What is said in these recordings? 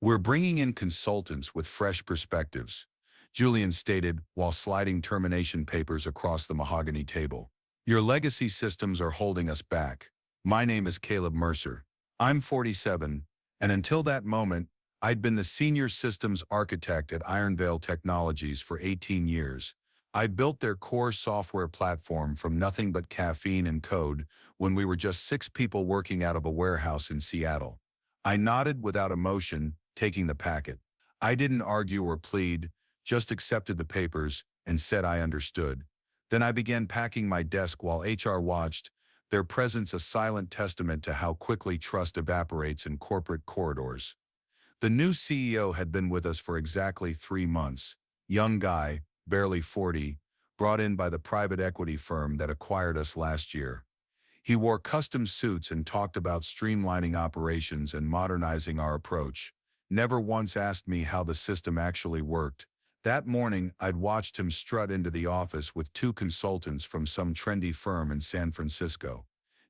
We're bringing in consultants with fresh perspectives, Julian stated while sliding termination papers across the mahogany table. Your legacy systems are holding us back. My name is Caleb Mercer. I'm 47, and until that moment, I'd been the senior systems architect at Ironvale Technologies for 18 years. I built their core software platform from nothing but caffeine and code when we were just 6 people working out of a warehouse in Seattle. I nodded without emotion, taking the packet. I didn't argue or plead, just accepted the papers and said I understood. Then I began packing my desk while HR watched, their presence a silent testament to how quickly trust evaporates in corporate corridors. The new CEO had been with us for exactly 3 months. Young guy, barely 40, brought in by the private equity firm that acquired us last year. He wore custom suits and talked about streamlining operations and modernizing our approach. Never once asked me how the system actually worked. That morning, I'd watched him strut into the office with 2 consultants from some trendy firm in San Francisco.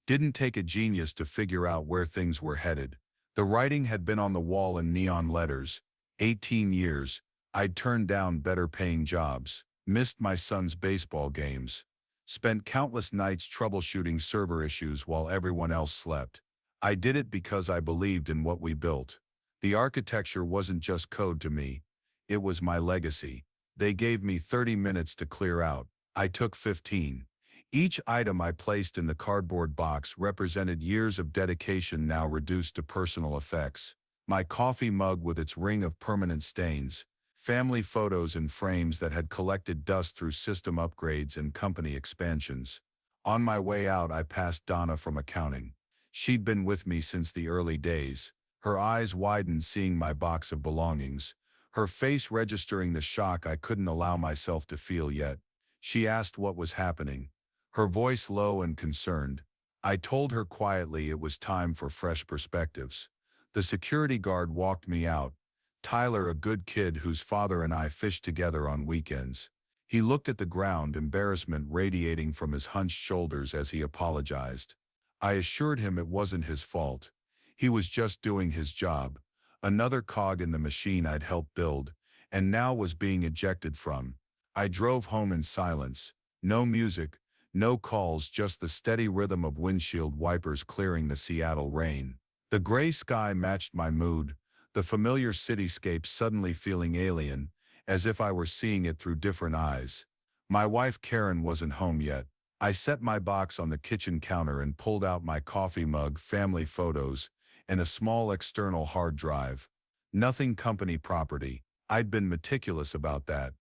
Didn't take a genius to figure out where things were headed. The writing had been on the wall in neon letters. 18 years, I'd turned down better-paying jobs, missed my son's baseball games, spent countless nights troubleshooting server issues while everyone else slept. I did it because I believed in what we built. The architecture wasn't just code to me. It was my legacy. They gave me 30 minutes to clear out. I took 15. Each item I placed in the cardboard box represented years of dedication now reduced to personal effects. My coffee mug with its ring of permanent stains, family photos in frames that had collected dust through system upgrades and company expansions. On my way out, I passed Donna from accounting. She'd been with me since the early days. Her eyes widened seeing my box of belongings, her face registering the shock I couldn't allow myself to feel yet. She asked what was happening, her voice low and concerned. I told her quietly it was time for fresh perspectives. The security guard walked me out. Tyler, a good kid whose father and I fished together on weekends. He looked at the ground, embarrassment radiating from his hunched shoulders as he apologized. I assured him it wasn't his fault. He was just doing his job. Another cog in the machine I'd helped build, and now was being ejected from. I drove home in silence. No music, no calls, just the steady rhythm of windshield wipers clearing the Seattle rain. The gray sky matched my mood, the familiar cityscape suddenly feeling alien, as if I were seeing it through different eyes. My wife Karen wasn't home yet. I set my box on the kitchen counter and pulled out my coffee mug, family photos, and a small external hard drive. Nothing company property. I'd been meticulous about that.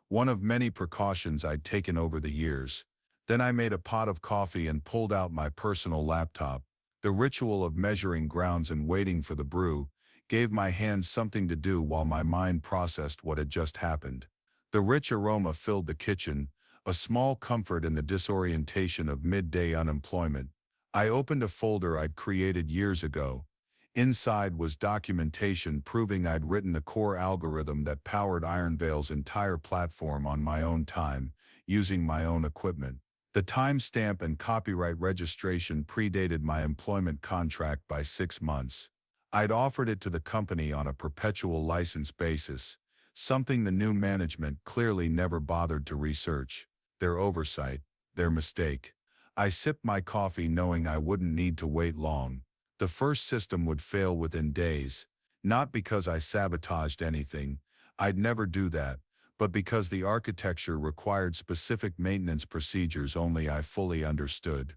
One of many precautions I'd taken over the years. Then I made a pot of coffee and pulled out my personal laptop. The ritual of measuring grounds and waiting for the brew gave my hands something to do while my mind processed what had just happened. The rich aroma filled the kitchen, a small comfort in the disorientation of midday unemployment. I opened a folder I'd created years ago. Inside was documentation proving I'd written the core algorithm that powered Ironvale's entire platform on my own time, using my own equipment. The timestamp and copyright registration predated my employment contract by 6 months. I'd offered it to the company on a perpetual license basis, something the new management clearly never bothered to research. Their oversight, their mistake. I sipped my coffee knowing I wouldn't need to wait long. The first system would fail within days, not because I sabotaged anything, I'd never do that, but because the architecture required specific maintenance procedures only I fully understood.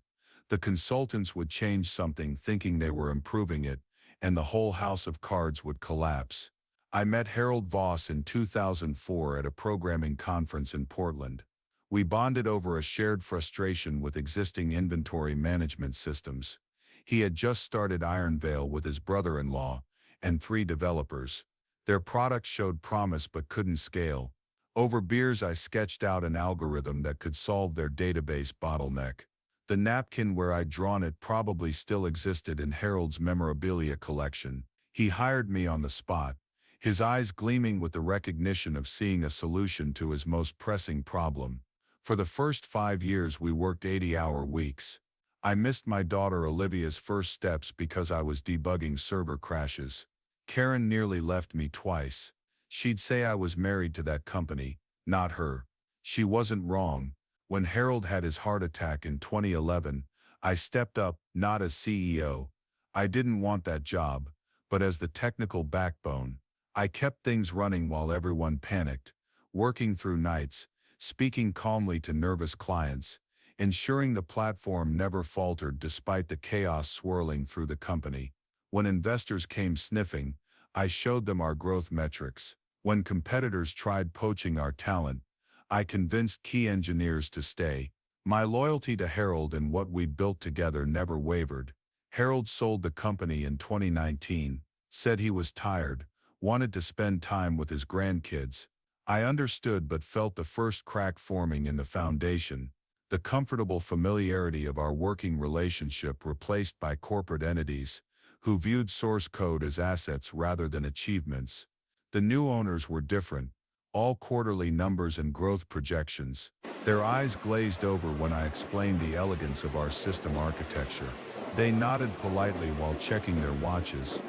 The consultants would change something thinking they were improving it, and the whole house of cards would collapse. I met Harold Voss in 2004 at a programming conference in Portland. We bonded over a shared frustration with existing inventory management systems. He had just started Ironvale with his brother-in-law and 3 developers. Their product showed promise but couldn't scale. Over beers I sketched out an algorithm that could solve their database bottleneck. The napkin where I'd drawn it probably still existed in Harold's memorabilia collection. He hired me on the spot, his eyes gleaming with the recognition of seeing a solution to his most pressing problem. For the first 5 years we worked 80-hour weeks. I missed my daughter Olivia's first steps because I was debugging server crashes. Karen nearly left me twice. She'd say I was married to that company, not her. She wasn't wrong. When Harold had his heart attack in 2011, I stepped up, not as CEO. I didn't want that job, but as the technical backbone. I kept things running while everyone panicked, working through nights, speaking calmly to nervous clients, ensuring the platform never faltered despite the chaos swirling through the company. When investors came sniffing, I showed them our growth metrics. When competitors tried poaching our talent, I convinced key engineers to stay. My loyalty to Harold and what we built together never wavered. Harold sold the company in 2019, said he was tired, wanted to spend time with his grandkids. I understood but felt the first crack forming in the foundation. The comfortable familiarity of our working relationship replaced by corporate entities who viewed source code as assets rather than achievements. The new owners were different, all quarterly numbers and growth projections. Their eyes glazed over when I explained the elegance of our system architecture. They nodded politely while checking their watches.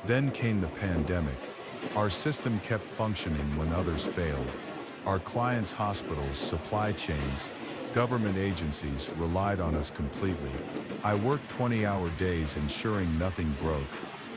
Then came the pandemic. Our system kept functioning when others failed. Our clients' hospitals, supply chains, government agencies relied on us completely. I worked 20-hour days ensuring nothing broke.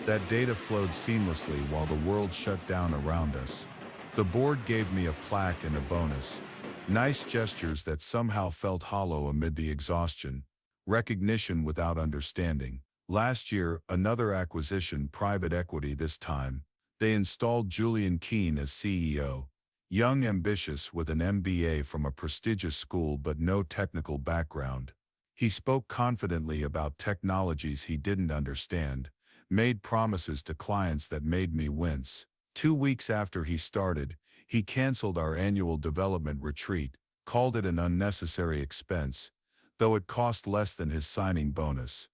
That data flowed seamlessly while the world shut down around us. The board gave me a plaque and a bonus. Nice gestures that somehow felt hollow amid the exhaustion. Recognition without understanding. Last year, another acquisition, private equity this time. They installed Julian Keene as CEO. Young, ambitious, with an MBA from a prestigious school but no technical background. He spoke confidently about technologies he didn't understand, made promises to clients that made me wince. 2 weeks after he started, he canceled our annual development retreat, called it an unnecessary expense, though it cost less than his signing bonus.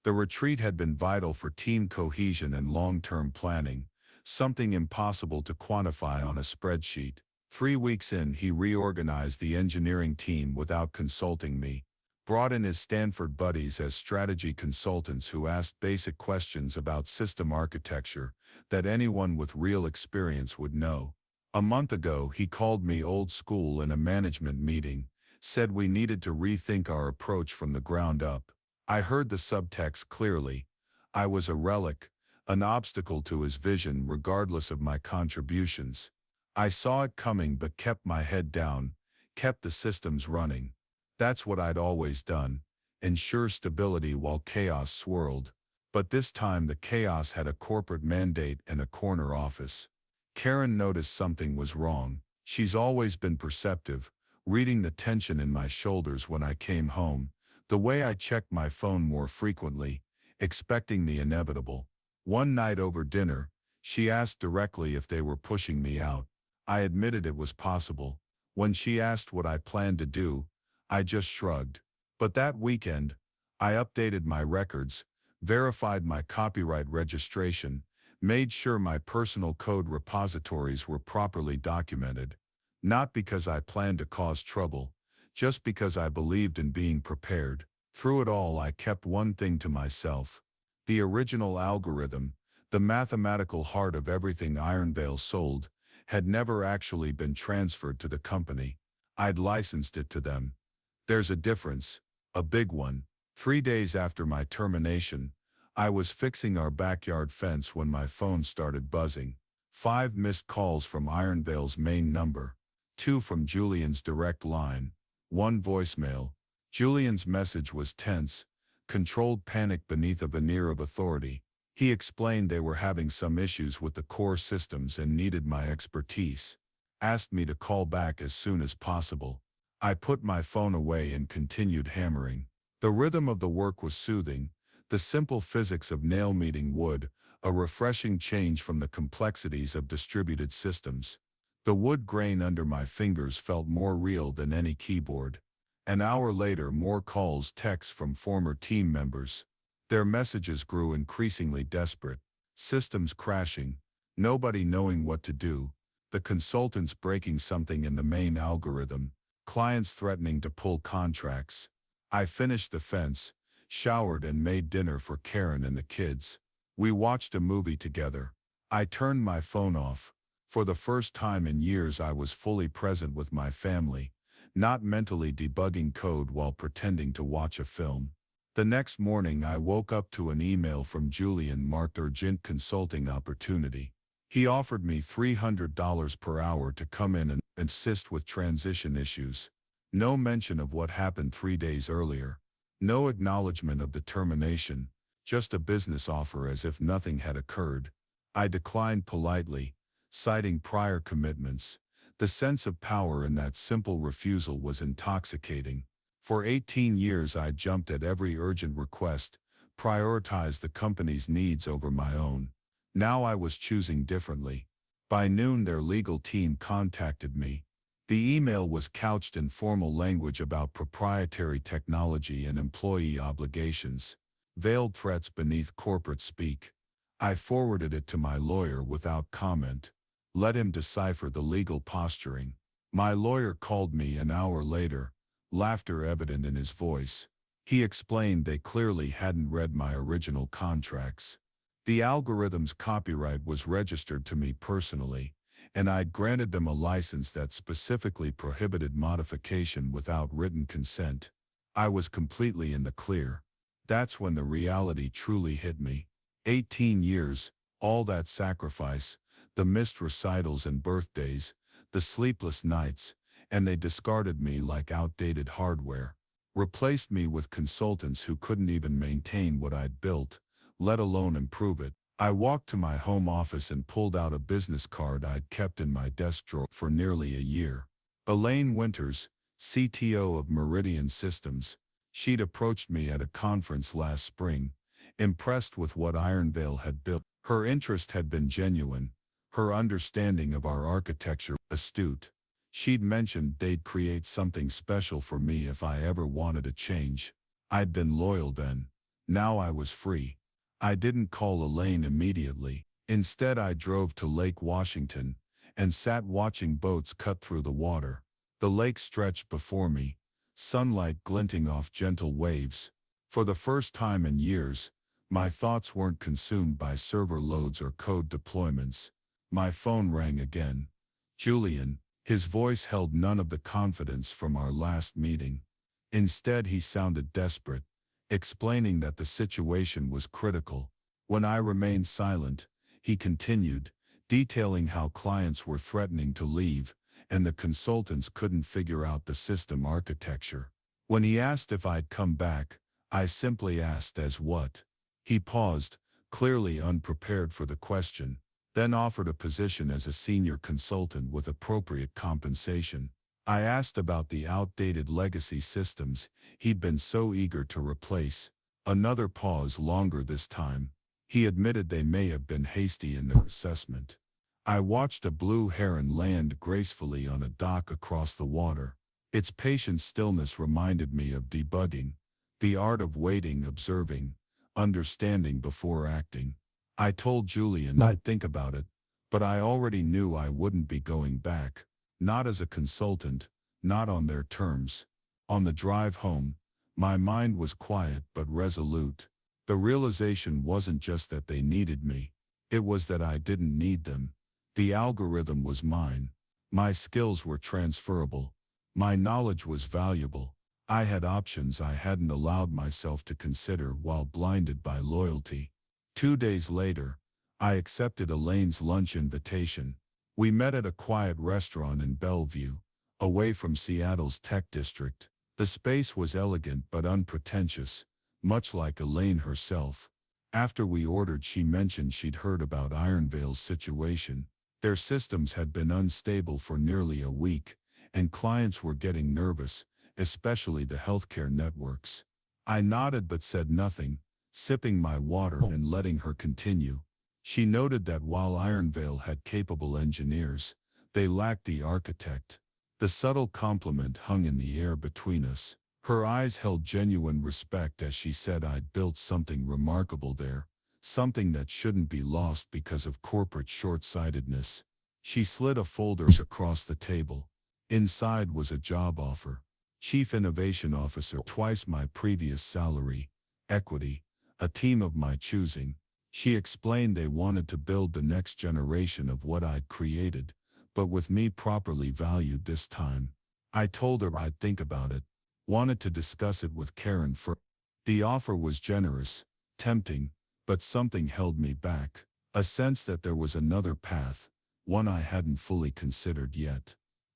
The retreat had been vital for team cohesion and long-term planning, something impossible to quantify on a spreadsheet. 3 weeks in, he reorganized the engineering team without consulting me, brought in his Stanford buddies as strategy consultants who asked basic questions about system architecture that anyone with real experience would know. A month ago, he called me old school in a management meeting, said we needed to rethink our approach from the ground up. I heard the subtext clearly. I was a relic, an obstacle to his vision regardless of my contributions. I saw it coming but kept my head down, kept the systems running. That's what I'd always done, ensure stability while chaos swirled. But this time the chaos had a corporate mandate and a corner office. Karen noticed something was wrong. She's always been perceptive, reading the tension in my shoulders when I came home, the way I checked my phone more frequently, expecting the inevitable. One night over dinner, she asked directly if they were pushing me out. I admitted it was possible. When she asked what I planned to do, I just shrugged. But that weekend, I updated my records, verified my copyright registration, made sure my personal code repositories were properly documented. Not because I planned to cause trouble, just because I believed in being prepared. Through it all, I kept one thing to myself. The original algorithm, the mathematical heart of everything Ironvale sold, had never actually been transferred to the company. I'd licensed it to them. There's a difference, a big one. 3 days after my termination, I was fixing our backyard fence when my phone started buzzing. 5 missed calls from Ironvale's main number, 2 from Julian's direct line, 1 voicemail. Julian's message was tense, controlled panic beneath a veneer of authority. He explained they were having some issues with the core systems and needed my expertise. Asked me to call back as soon as possible. I put my phone away and continued hammering. The rhythm of the work was soothing, the simple physics of nail meeting wood, a refreshing change from the complexities of distributed systems. The wood grain under my fingers felt more real than any keyboard. An hour later, more calls, texts from former team members. Their messages grew increasingly desperate. Systems crashing, nobody knowing what to do, the consultants breaking something in the main algorithm, clients threatening to pull contracts. I finished the fence, showered and made dinner for Karen and the kids. We watched a movie together. I turned my phone off. For the first time in years I was fully present with my family, not mentally debugging code while pretending to watch a film. The next morning I woke up to an email from Julian marked urgent consulting opportunity. He offered me $300 per hour to come in and assist with transition issues. No mention of what happened 3 days earlier. No acknowledgement of the termination, just a business offer as if nothing had occurred. I declined politely, citing prior commitments. The sense of power in that simple refusal was intoxicating. For 18 years I jumped at every urgent request, prioritized the company's needs over my own. Now I was choosing differently. By noon their legal team contacted me. The email was couched in formal language about proprietary technology and employee obligations, veiled threats beneath corporate speak. I forwarded it to my lawyer without comment. Let him decipher the legal posturing. My lawyer called me an hour later, laughter evident in his voice. He explained they clearly hadn't read my original contracts. The algorithm's copyright was registered to me personally, and I'd granted them a license that specifically prohibited modification without written consent. I was completely in the clear. That's when the reality truly hit me. 18 years, all that sacrifice, the missed recitals and birthdays, the sleepless nights, and they discarded me like outdated hardware, replaced me with consultants who couldn't even maintain what I'd built, let alone improve it. I walked to my home office and pulled out a business card I'd kept in my desk drawer for nearly a year. Elaine Winters, CTO of Meridian Systems. She'd approached me at a conference last spring, impressed with what Ironvale had built. Her interest had been genuine, her understanding of our architecture astute. She'd mentioned they'd create something special for me if I ever wanted a change. I'd been loyal then. Now I was free. I didn't call Elaine immediately. Instead I drove to Lake Washington and sat watching boats cut through the water. The lake stretched before me, sunlight glinting off gentle waves. For the first time in years, my thoughts weren't consumed by server loads or code deployments. My phone rang again. Julian. His voice held none of the confidence from our last meeting. Instead he sounded desperate, explaining that the situation was critical. When I remained silent, he continued, detailing how clients were threatening to leave, and the consultants couldn't figure out the system architecture. When he asked if I'd come back, I simply asked as what. He paused, clearly unprepared for the question, then offered a position as a senior consultant with appropriate compensation. I asked about the outdated legacy systems he'd been so eager to replace. Another pause, longer this time. He admitted they may have been hasty in their assessment. I watched a blue heron land gracefully on a dock across the water. Its patient stillness reminded me of debugging, the art of waiting, observing, understanding before acting. I told Julian I'd think about it, but I already knew I wouldn't be going back. Not as a consultant, not on their terms. On the drive home, my mind was quiet but resolute. The realization wasn't just that they needed me, it was that I didn't need them. The algorithm was mine. My skills were transferable. My knowledge was valuable. I had options I hadn't allowed myself to consider while blinded by loyalty. 2 days later, I accepted Elaine's lunch invitation. We met at a quiet restaurant in Bellevue, away from Seattle's tech district. The space was elegant but unpretentious, much like Elaine herself. After we ordered, she mentioned she'd heard about Ironvale's situation. Their systems had been unstable for nearly a week, and clients were getting nervous, especially the healthcare networks. I nodded but said nothing, sipping my water and letting her continue. She noted that while Ironvale had capable engineers, they lacked the architect. The subtle compliment hung in the air between us. Her eyes held genuine respect as she said I'd built something remarkable there, something that shouldn't be lost because of corporate short-sightedness. She slid a folder across the table. Inside was a job offer. Chief Innovation Officer, twice my previous salary, equity, a team of my choosing. She explained they wanted to build the next generation of what I'd created, but with me properly valued this time. I told her I'd think about it, wanted to discuss it with Karen first. The offer was generous, tempting, but something held me back, a sense that there was another path, one I hadn't fully considered yet.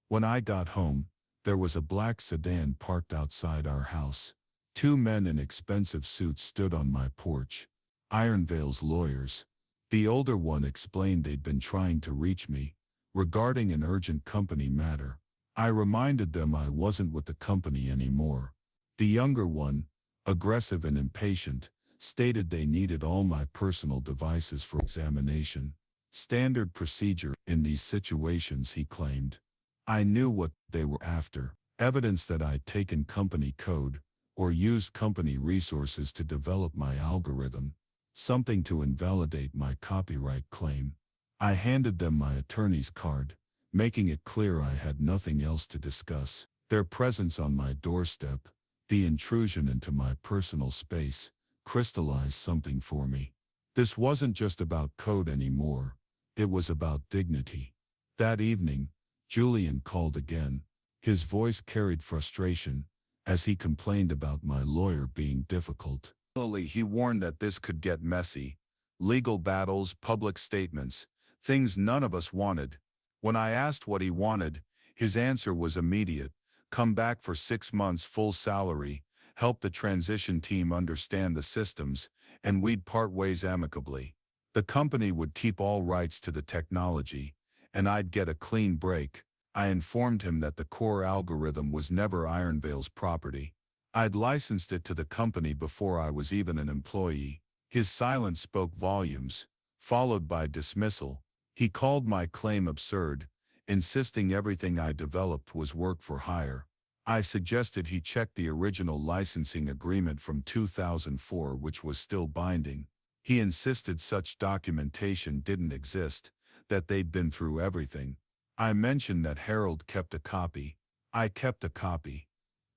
When I got home, there was a black sedan parked outside our house. Two men in expensive suits stood on my porch. Ironvale's lawyers. The older one explained they'd been trying to reach me regarding an urgent company matter. I reminded them I wasn't with the company anymore. The younger one, aggressive and impatient, stated they needed all my personal devices for examination. Standard procedure in these situations, he claimed. I knew what they were after, evidence that I'd taken company code or used company resources to develop my algorithm, something to invalidate my copyright claim. I handed them my attorney's card, making it clear I had nothing else to discuss. Their presence on my doorstep, the intrusion into my personal space, crystallized something for me. This wasn't just about code anymore. It was about dignity. That evening, Julian called again. His voice carried frustration, as he complained about my lawyer being difficult. Finally, he warned that this could get messy. Legal battles, public statements, things none of us wanted. When I asked what he wanted, his answer was immediate. Come back for 6 months full salary, help the transition team understand the systems, and we'd part ways amicably. The company would keep all rights to the technology, and I'd get a clean break. I informed him that the core algorithm was never Ironvale's property. I'd licensed it to the company before I was even an employee. His silence spoke volumes, followed by dismissal. He called my claim absurd, insisting everything I developed was work for hire. I suggested he check the original licensing agreement from 2004, which was still binding. He insisted such documentation didn't exist, that they'd been through everything. I mentioned that Harold kept a copy. I kept a copy.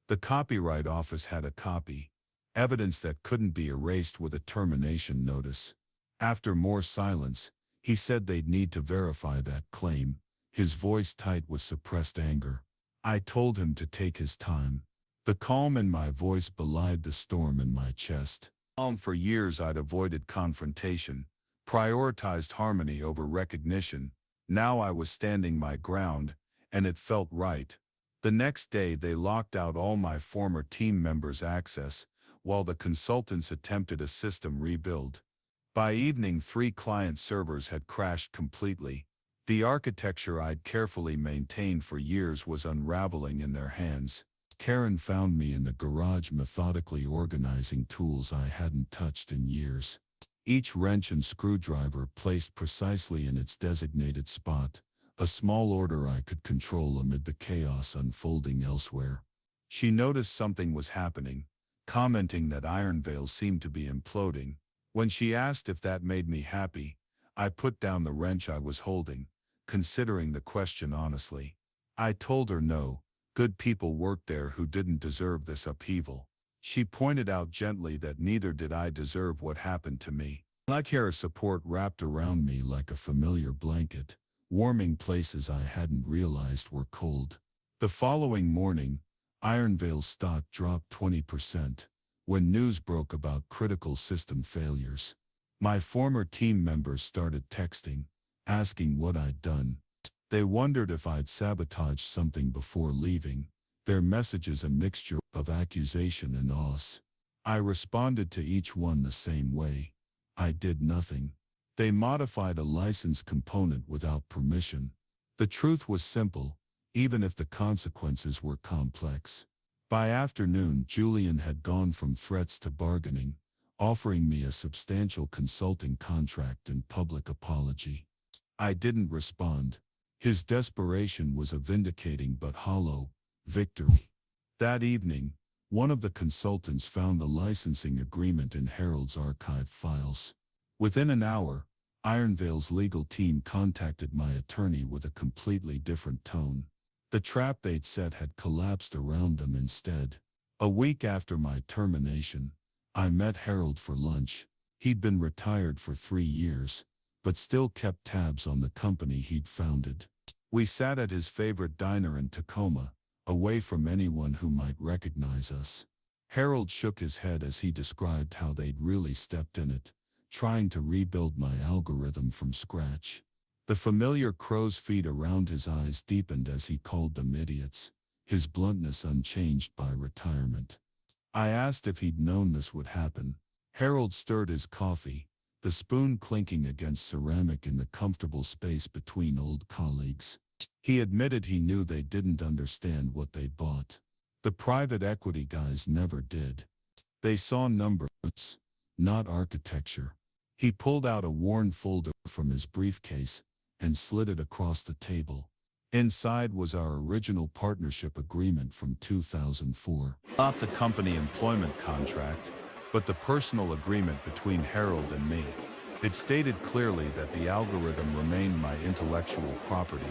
The Copyright Office had a copy. Evidence that couldn't be erased with a termination notice. After more silence, he said they'd need to verify that claim, his voice tight with suppressed anger. I told him to take his time. The calm in my voice belied the storm in my chest. For years I'd avoided confrontation, prioritized harmony over recognition. Now I was standing my ground, and it felt right. The next day they locked out all my former team members' access, while the consultants attempted a system rebuild. By evening 3 client servers had crashed completely. The architecture I'd carefully maintained for years was unraveling in their hands. Karen found me in the garage methodically organizing tools I hadn't touched in years. Each wrench and screwdriver placed precisely in its designated spot, a small order I could control amid the chaos unfolding elsewhere. She noticed something was happening, commenting that Ironvale seemed to be imploding. When she asked if that made me happy, I put down the wrench I was holding, considering the question honestly. I told her no, good people worked there who didn't deserve this upheaval. She pointed out gently that neither did I deserve what happened to me. Black hair support wrapped around me like a familiar blanket, warming places I hadn't realized were cold. The following morning, Ironvale's stock dropped 20%, when news broke about critical system failures. My former team members started texting, asking what I'd done. They wondered if I'd sabotaged something before leaving, their messages a mixture of accusation and loss. I responded to each one the same way. I did nothing. They modified a license component without permission. The truth was simple, even if the consequences were complex. By afternoon, Julian had gone from threats to bargaining, offering me a substantial consulting contract and public apology. I didn't respond. His desperation was a vindicating but hollow victory. That evening, one of the consultants found the licensing agreement in Harold's archived files. Within an hour, Ironvale's legal team contacted my attorney with a completely different tone. The trap they'd set had collapsed around them instead. A week after my termination, I met Harold for lunch. He'd been retired for 3 years, but still kept tabs on the company he'd founded. We sat at his favorite diner in Tacoma, away from anyone who might recognize us. Harold shook his head as he described how they'd really stepped in it, trying to rebuild my algorithm from scratch. The familiar crow's feet around his eyes deepened as he called them idiots, his bluntness unchanged by retirement. I asked if he'd known this would happen. Harold stirred his coffee, the spoon clinking against ceramic in the comfortable space between old colleagues. He admitted he knew they didn't understand what they bought. The private equity guys never did. They saw numbers, not architecture. He pulled out a worn folder from his briefcase and slid it across the table. Inside was our original partnership agreement from 2004. Not the company employment contract, but the personal agreement between Harold and me. It stated clearly that the algorithm remained my intellectual property,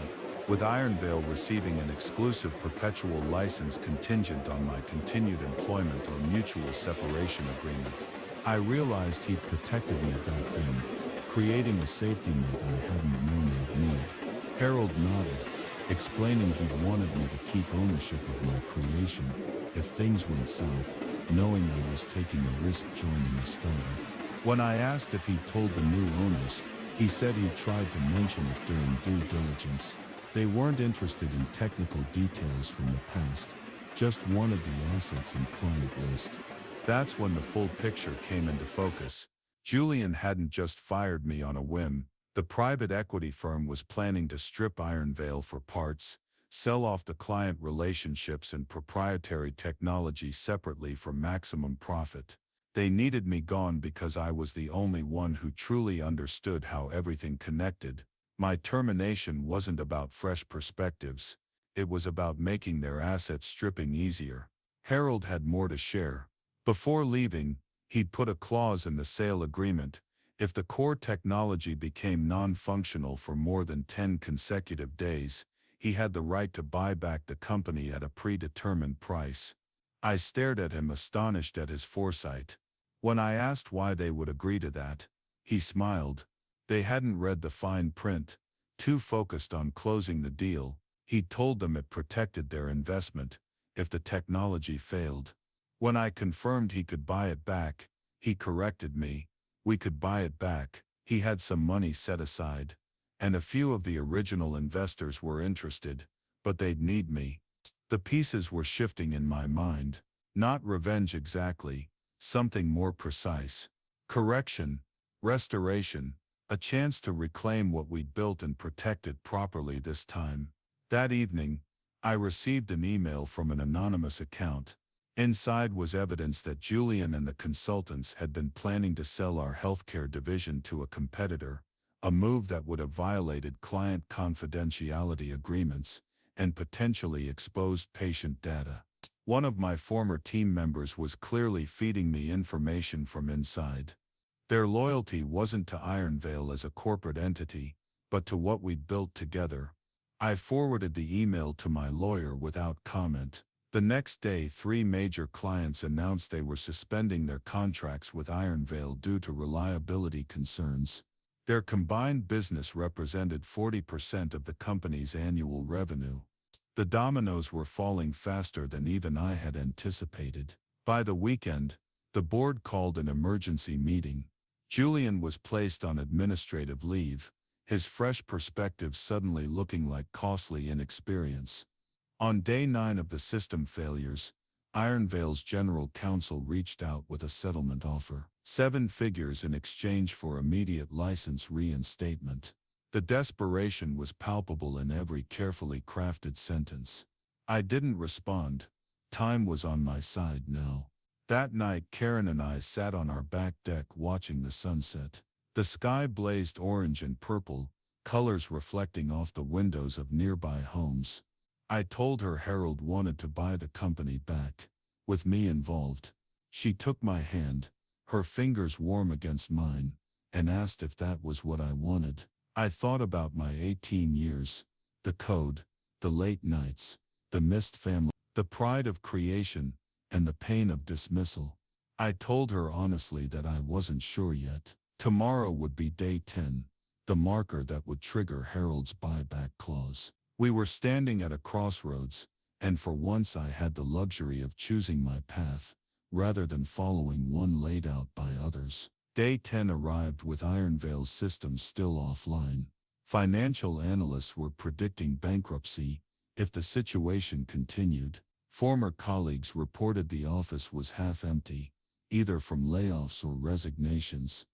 with Ironvale receiving an exclusive perpetual license contingent on my continued employment or mutual separation agreement. I realized he'd protected me back then, creating a safety net I hadn't known I'd need. Harold nodded, explaining he'd wanted me to keep ownership of my creation if things went south, knowing I was taking a risk joining a startup. When I asked if he'd told the new owners, he said he'd tried to mention it during due diligence. They weren't interested in technical details from the past, just wanted the assets and client list. That's when the full picture came into focus. Julian hadn't just fired me on a whim. The private equity firm was planning to strip Ironvale for parts, sell off the client relationships and proprietary technology separately for maximum profit. They needed me gone because I was the only one who truly understood how everything connected. My termination wasn't about fresh perspectives. It was about making their asset stripping easier. Harold had more to share. Before leaving, he'd put a clause in the sale agreement. If the core technology became non-functional for more than 10 consecutive days, he had the right to buy back the company at a predetermined price. I stared at him, astonished at his foresight. When I asked why they would agree to that, he smiled. They hadn't read the fine print, too focused on closing the deal. He told them it protected their investment if the technology failed. When I confirmed he could buy it back, he corrected me. We could buy it back. He had some money set aside, and a few of the original investors were interested, but they'd need me. The pieces were shifting in my mind. Not revenge exactly, something more precise. Correction, restoration, a chance to reclaim what we'd built and protected properly this time. That evening, I received an email from an anonymous account. Inside was evidence that Julian and the consultants had been planning to sell our healthcare division to a competitor, a move that would have violated client confidentiality agreements and potentially exposed patient data. One of my former team members was clearly feeding me information from inside. Their loyalty wasn't to Ironvale as a corporate entity, but to what we'd built together. I forwarded the email to my lawyer without comment. The next day, 3 major clients announced they were suspending their contracts with Ironvale due to reliability concerns. Their combined business represented 40% of the company's annual revenue. The dominoes were falling faster than even I had anticipated. By the weekend, the board called an emergency meeting. Julian was placed on administrative leave, his fresh perspectives suddenly looking like costly inexperience. On day 9 of the system failures, Ironvale's general counsel reached out with a settlement offer, 7 figures in exchange for immediate license reinstatement. The desperation was palpable in every carefully crafted sentence. I didn't respond. Time was on my side now. That night, Karen and I sat on our back deck watching the sunset. The sky blazed orange and purple, colors reflecting off the windows of nearby homes. I told her Harold wanted to buy the company back, with me involved. She took my hand, her fingers warm against mine, and asked if that was what I wanted. I thought about my 18 years, the code, the late nights, the missed family, the pride of creation, and the pain of dismissal. I told her honestly that I wasn't sure yet. Tomorrow would be day 10, the marker that would trigger Harold's buyback clause. We were standing at a crossroads, and for once I had the luxury of choosing my path, rather than following one laid out by others. Day 10 arrived with Ironvale's systems still offline. Financial analysts were predicting bankruptcy if the situation continued. Former colleagues reported the office was half empty, either from layoffs or resignations.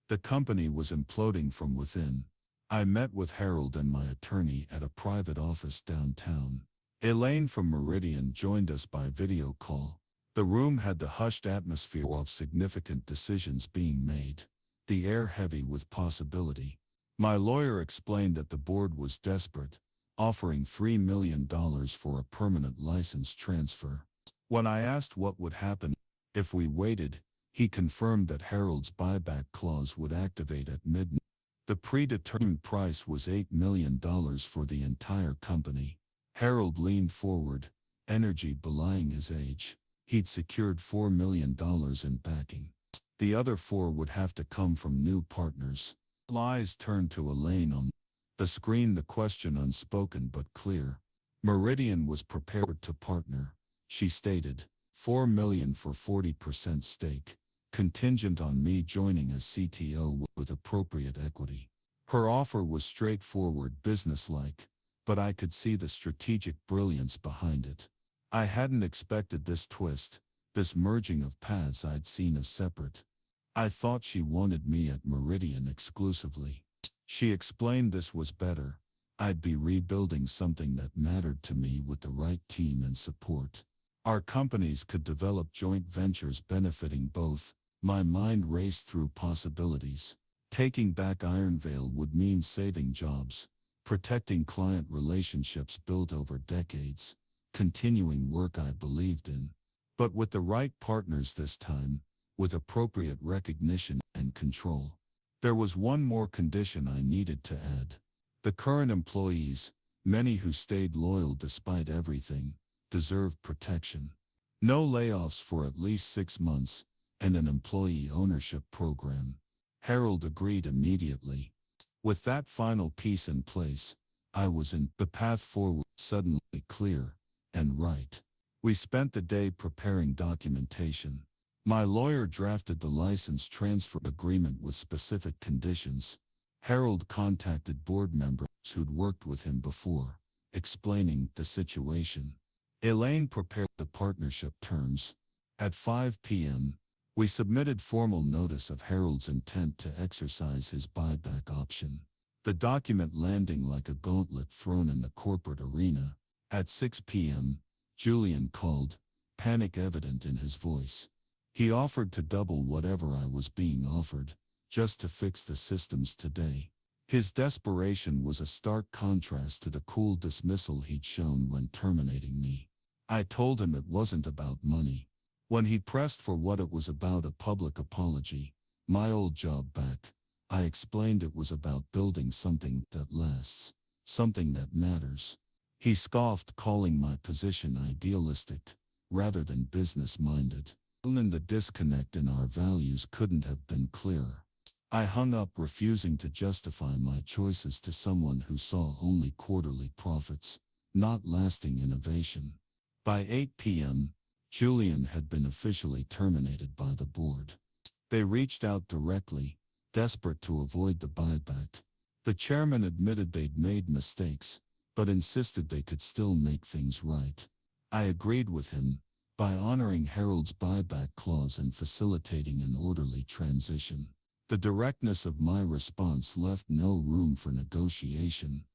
The company was imploding from within. I met with Harold and my attorney at a private office downtown. Elaine from Meridian joined us by video call. The room had the hushed atmosphere of significant decisions being made, the air heavy with possibility. My lawyer explained that the board was desperate, offering $3 million for a permanent license transfer. When I asked what would happen if we waited, he confirmed that Harold's buyback clause would activate at midnight. The predetermined price was $8 million for the entire company. Harold leaned forward, energy belying his age. He'd secured $4 million in backing. The other $4 would have to come from new partners. Eyes turned to Elaine on the screen, the question unspoken but clear. Meridian was prepared to partner, she stated. $4 million for 40% stake, contingent on me joining as CTO with appropriate equity. Her offer was straightforward, businesslike, but I could see the strategic brilliance behind it. I hadn't expected this twist, this merging of paths I'd seen as separate. I thought she wanted me at Meridian exclusively. She explained this was better. I'd be rebuilding something that mattered to me with the right team and support. Our companies could develop joint ventures benefiting both. My mind raced through possibilities. Taking back Ironvale would mean saving jobs, protecting client relationships built over decades, continuing work I believed in. But with the right partners this time, with appropriate recognition and control. There was one more condition I needed to add. The current employees, many who stayed loyal despite everything, deserved protection. No layoffs for at least 6 months, and an employee ownership program. Harold agreed immediately. With that final piece in place, I was in the path forward, suddenly clear and right. We spent the day preparing documentation. My lawyer drafted the license transfer agreement with specific conditions. Harold contacted board members who'd worked with him before, explaining the situation. Elaine prepared the partnership terms. At 5 p.m., we submitted formal notice of Harold's intent to exercise his buyback option. The document landing like a gauntlet thrown in the corporate arena. At 6 p.m., Julian called, panic evident in his voice. He offered to double whatever I was being offered, just to fix the systems today. His desperation was a stark contrast to the cool dismissal he'd shown when terminating me. I told him it wasn't about money. When he pressed for what it was about, a public apology, my old job back, I explained it was about building something that lasts, something that matters. He scoffed, calling my position idealistic, rather than business-minded. And the disconnect in our values couldn't have been clearer. I hung up, refusing to justify my choices to someone who saw only quarterly profits, not lasting innovation. By 8 p.m., Julian had been officially terminated by the board. They reached out directly, desperate to avoid the buyback. The chairman admitted they'd made mistakes, but insisted they could still make things right. I agreed with him, by honoring Harold's buyback clause and facilitating an orderly transition. The directness of my response left no room for negotiation.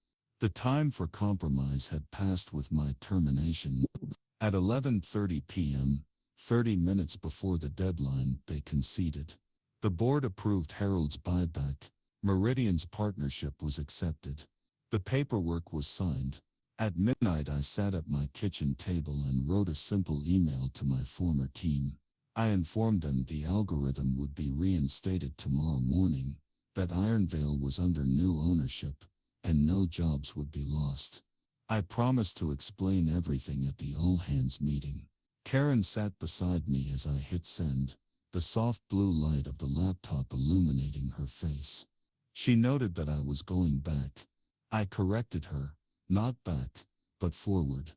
The time for compromise had passed with my termination. At 11:30 p.m., 30 minutes before the deadline, they conceded. The board approved Harold's buyback. Meridian's partnership was accepted. The paperwork was signed. At midnight, I sat at my kitchen table and wrote a simple email to my former team. I informed them the algorithm would be reinstated tomorrow morning, that Ironvale was under new ownership, and no jobs would be lost. I promised to explain everything at the all-hands meeting. Karen sat beside me as I hit send, the soft blue light of the laptop illuminating her face. She noted that I was going back. I corrected her, not back, but forward.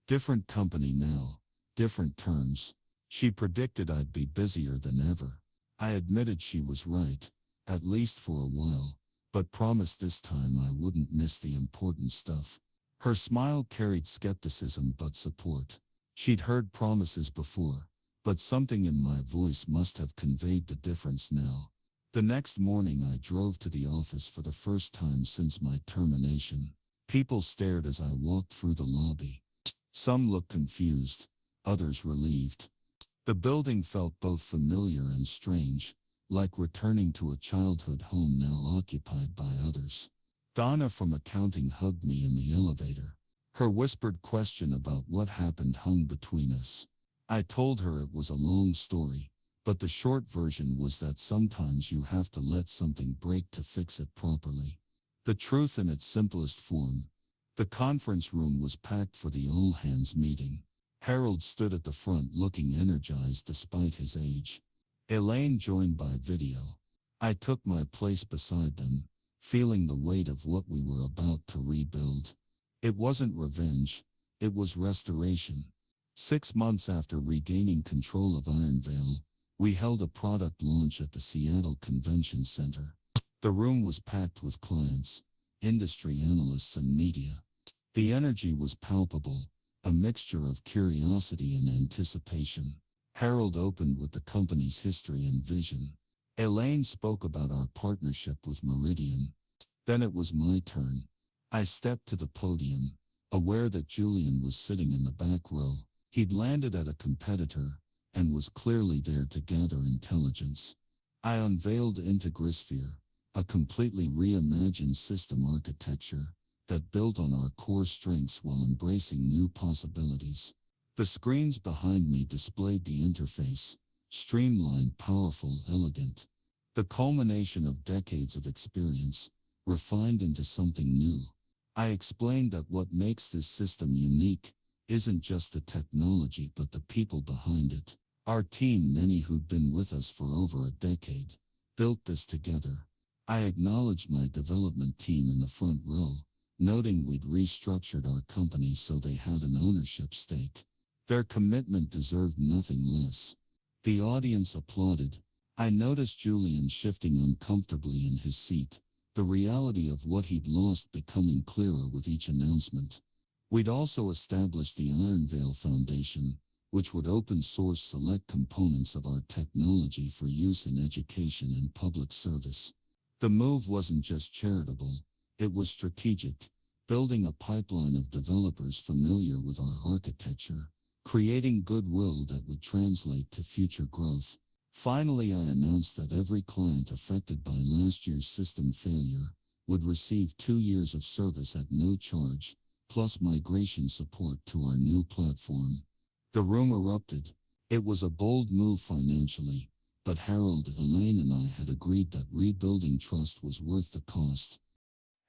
Different company now, different terms. She predicted I'd be busier than ever. I admitted she was right, at least for a while, but promised this time I wouldn't miss the important stuff. Her smile carried skepticism but support. She'd heard promises before, but something in my voice must have conveyed the difference now. The next morning I drove to the office for the first time since my termination. People stared as I walked through the lobby. Some looked confused, others relieved. The building felt both familiar and strange, like returning to a childhood home now occupied by others. Donna from accounting hugged me in the elevator. Her whispered question about what happened hung between us. I told her it was a long story, but the short version was that sometimes you have to let something break to fix it properly. The truth in its simplest form. The conference room was packed for the all-hands meeting. Harold stood at the front looking energized despite his age. Elaine joined by video. I took my place beside them, feeling the weight of what we were about to rebuild. It wasn't revenge, it was restoration. 6 months after regaining control of Ironvale, we held a product launch at the Seattle Convention Center. The room was packed with clients, industry analysts and media. The energy was palpable, a mixture of curiosity and anticipation. Harold opened with the company's history and vision. Elaine spoke about our partnership with Meridian. Then it was my turn. I stepped to the podium, aware that Julian was sitting in the back row. He'd landed at a competitor and was clearly there to gather intelligence. I unveiled Integrisphere, a completely reimagined system architecture that built on our core strengths while embracing new possibilities. The screens behind me displayed the interface, streamlined, powerful, elegant. The culmination of decades of experience, refined into something new. I explained that what makes this system unique isn't just the technology but the people behind it. Our team, many who'd been with us for over a decade, built this together. I acknowledged my development team in the front row, noting we'd restructured our company so they had an ownership stake. Their commitment deserved nothing less. The audience applauded. I noticed Julian shifting uncomfortably in his seat, the reality of what he'd lost becoming clearer with each announcement. We'd also established the Ironvale Foundation, which would open source select components of our technology for use in education and public service. The move wasn't just charitable, it was strategic, building a pipeline of developers familiar with our architecture, creating goodwill that would translate to future growth. Finally, I announced that every client affected by last year's system failure would receive 2 years of service at no charge, plus migration support to our new platform. The room erupted. It was a bold move financially, but Harold, Elaine, and I had agreed that rebuilding trust was worth the cost.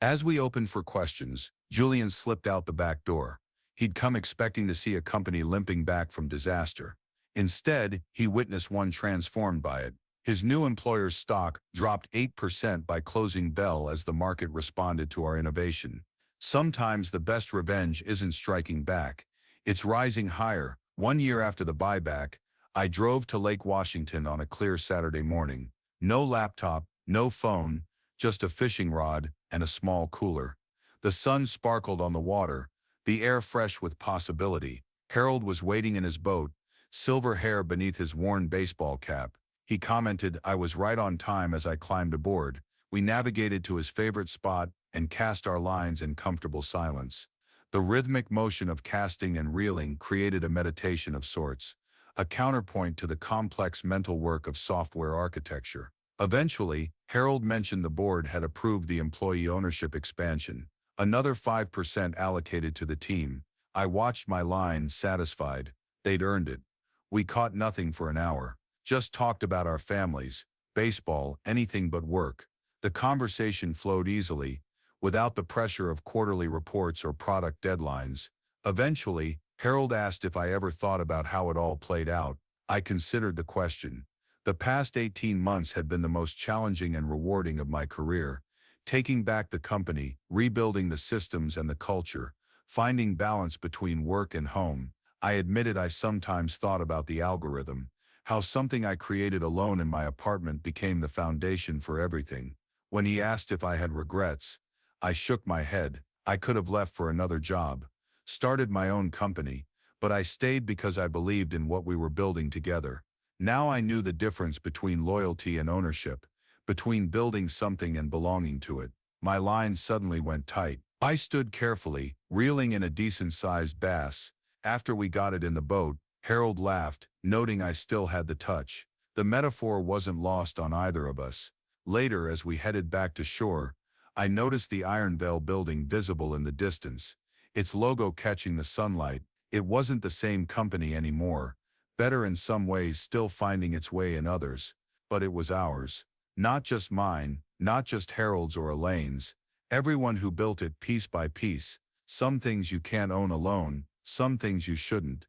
As we opened for questions, Julian slipped out the back door. He'd come expecting to see a company limping back from disaster. Instead, he witnessed one transformed by it. His new employer's stock dropped 8% by closing bell as the market responded to our innovation. Sometimes the best revenge isn't striking back, it's rising higher. 1 year after the buyback, I drove to Lake Washington on a clear Saturday morning. No laptop, no phone, just a fishing rod and a small cooler. The sun sparkled on the water, the air fresh with possibility. Harold was waiting in his boat, silver hair beneath his worn baseball cap. He commented I was right on time as I climbed aboard. We navigated to his favorite spot and cast our lines in comfortable silence. The rhythmic motion of casting and reeling created a meditation of sorts, a counterpoint to the complex mental work of software architecture. Eventually, Harold mentioned the board had approved the employee ownership expansion, another 5% allocated to the team. I watched my line, satisfied. They'd earned it. We caught nothing for an hour, just talked about our families, baseball, anything but work. The conversation flowed easily, without the pressure of quarterly reports or product deadlines. Eventually, Harold asked if I ever thought about how it all played out. I considered the question. The past 18 months had been the most challenging and rewarding of my career, taking back the company, rebuilding the systems and the culture, finding balance between work and home. I admitted I sometimes thought about the algorithm, how something I created alone in my apartment became the foundation for everything. When he asked if I had regrets, I shook my head. I could have left for another job, started my own company, but I stayed because I believed in what we were building together. Now I knew the difference between loyalty and ownership, between building something and belonging to it. My lines suddenly went tight. I stood carefully, reeling in a decent-sized bass. After we got it in the boat, Harold laughed, noting I still had the touch. The metaphor wasn't lost on either of us. Later, as we headed back to shore, I noticed the Ironvale building visible in the distance, its logo catching the sunlight. It wasn't the same company anymore, better in some ways, still finding its way in others, but it was ours. Not just mine, not just Harold's or Elaine's, everyone who built it piece by piece. Some things you can't own alone, some things you shouldn't.